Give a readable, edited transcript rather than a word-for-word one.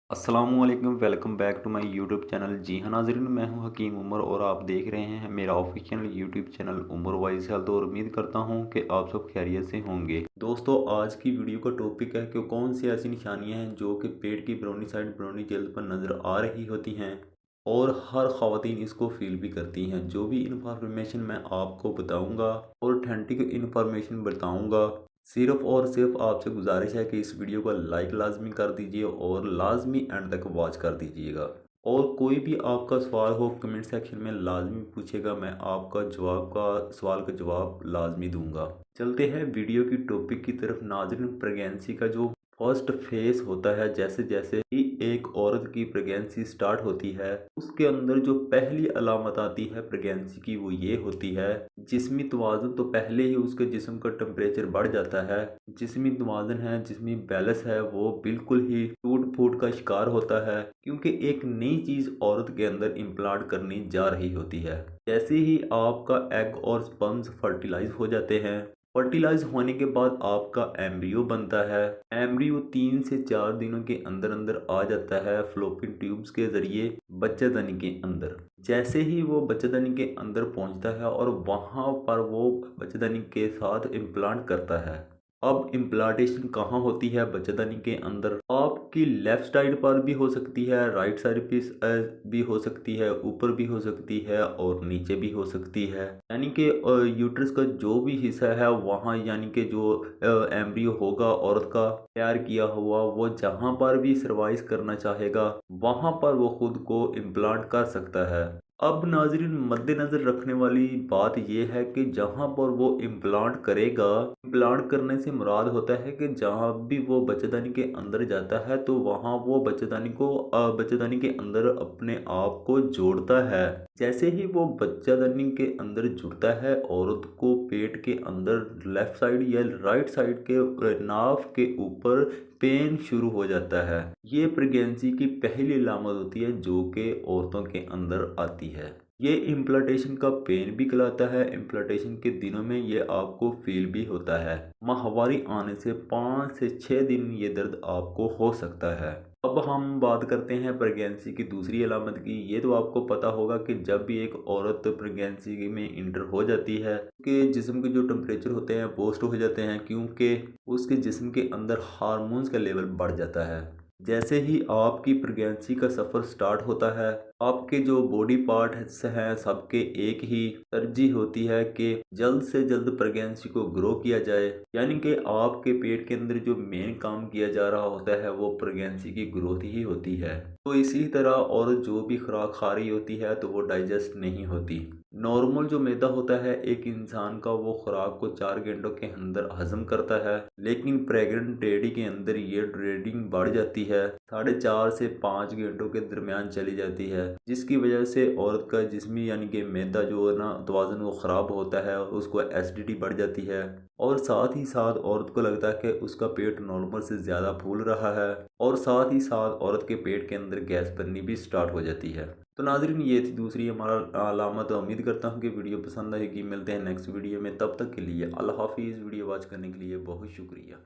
अस्सलामुअलैकुम, welcome back to my YouTube channel. जी हाँ नाज़रीन, मैं हूं हकीम उमर और आप देख रहे हैं मेरा official YouTube channel Umar voice health. और उम्मीद करता हूं कि आप सब खैरियत से होंगे। दोस्तों, आज की वीडियो का टॉपिक है कि कौन सी ऐसी निशानियां हैं जो कि पेट की बरूनी साइड बरूनी जल्द पर नज़र आ रही होती हैं और हर ख़वातीन इसको फील भी करती हैं। जो भी इंफॉर्मेशन मैं आपको बताऊंगा और ऑथेंटिक इंफॉर्मेशन बताऊंगा, सिर्फ और सिर्फ आपसे गुजारिश है कि इस वीडियो को लाइक लाजमी कर दीजिए और लाजमी एंड तक वॉच कर दीजिएगा। और कोई भी आपका सवाल हो कमेंट सेक्शन में लाजमी पूछेगा, मैं आपका सवाल का जवाब लाजमी दूंगा। चलते हैं वीडियो की टॉपिक की तरफ। नाज़रीन, प्रेगनेंसी का जो फर्स्ट फेस होता है, जैसे जैसे ही एक औरत की प्रेगनेंसी स्टार्ट होती है उसके अंदर जो पहली अलामत आती है प्रेगनेंसी की वो ये होती है जिस्मी तवाज़ुन। तो पहले ही उसके जिस्म का टेम्परेचर बढ़ जाता है, जिस्मी तवाज़ुन है, जिस्मी बैलेंस है, वो बिल्कुल ही टूट फूट का शिकार होता है, क्योंकि एक नई चीज़ औरत के अंदर इम्प्लांट करनी जा रही होती है। जैसे ही आपका एग और स्पर्म्स फर्टिलाइज हो जाते हैं, फर्टिलाइज होने के बाद आपका एम्ब्रियो बनता है। एम्ब्रियो 3 से 4 दिनों के अंदर अंदर आ जाता है फ्लोपिन ट्यूब्स के जरिए बच्चेदानी के अंदर। जैसे ही वो बच्चेदानी के अंदर पहुंचता है और वहां पर वो बच्चेदानी के साथ इम्प्लांट करता है। अब इम्प्लांटेशन कहाँ होती है बच्चेदानी के अंदर? आपकी लेफ्ट साइड पर भी हो सकती है, राइट साइड पे भी हो सकती है, ऊपर भी हो सकती है और नीचे भी हो सकती है। यानी कि यूट्रस का जो भी हिस्सा है वहाँ, यानी कि जो एम्ब्रियो होगा औरत का तैयार किया हुआ, वो जहाँ पर भी सर्वाइव करना चाहेगा वहाँ पर वो खुद को इम्प्लांट कर सकता है। अब नाजरीन, मद्देनज़र रखने वाली बात यह है कि जहाँ पर वो इम्प्लांट करेगा, इम्प्लांट करने से मुराद होता है कि जहाँ भी वो बच्चेदानी के अंदर जाता है तो वहाँ वो बच्चेदानी के अंदर अपने आप को जोड़ता है। जैसे ही वो बच्चेदानी के अंदर जुड़ता है, औरत को पेट के अंदर लेफ्ट साइड या राइट साइड के नाभ के ऊपर पेन शुरू हो जाता है। ये प्रेगनेंसी की पहली अलामत होती है जो कि औरतों के अंदर आती है। ये इम्प्लांटेशन का पेन भी कहलाता है। इम्प्लांटेशन के दिनों में ये आपको फील भी होता है। माहवारी आने से 5 से 6 दिन ये दर्द आपको हो सकता है। अब हम बात करते हैं प्रेगनेंसी की दूसरी अलामत की। ये तो आपको पता होगा कि जब भी एक औरत प्रेगनेंसी में इंटर हो जाती है कि जिस्म के जो टेम्परेचर होते हैं बूस्ट हो जाते हैं, क्योंकि उसके जिस्म के अंदर हार्मोन्स का लेवल बढ़ जाता है। जैसे ही आपकी प्रेगनेंसी का सफ़र स्टार्ट होता है, आपके जो बॉडी पार्ट्स हैं सबके एक ही तरजीह होती है कि जल्द से जल्द प्रेगनेंसी को ग्रो किया जाए। यानी कि आपके पेट के अंदर जो मेन काम किया जा रहा होता है वो प्रेगनेंसी की ग्रोथ ही होती है। तो इसी तरह और जो भी खुराक खा रही होती है तो वो डाइजेस्ट नहीं होती। नॉर्मल जो मैदा होता है एक इंसान का, वो खुराक को 4 घंटों के अंदर हजम करता है, लेकिन प्रेग्नेंट लेडी के अंदर ये रेडिंग बढ़ जाती है, 4.5 से 5 घंटों के दरमियान चली जाती है, जिसकी वजह से औरत का जिस्मी यानी कि मैदा जो है ना तवाज़ुन वो ख़राब होता है, उसको एसिडिटी बढ़ जाती है और साथ ही साथ औरत को लगता है कि उसका पेट नॉर्मल से ज़्यादा फूल रहा है और साथ ही साथ औरत के पेट के अंदर गैस बननी भी स्टार्ट हो जाती है। तो नाज़रीन, ये थी दूसरी हमारा अलामत। उम्मीद करता हूँ कि वीडियो पसंद आएगी। मिलते हैं नेक्स्ट वीडियो में, तब तक के लिए अल्लाह हाफिज़। वीडियो वॉच करने के लिए बहुत शुक्रिया।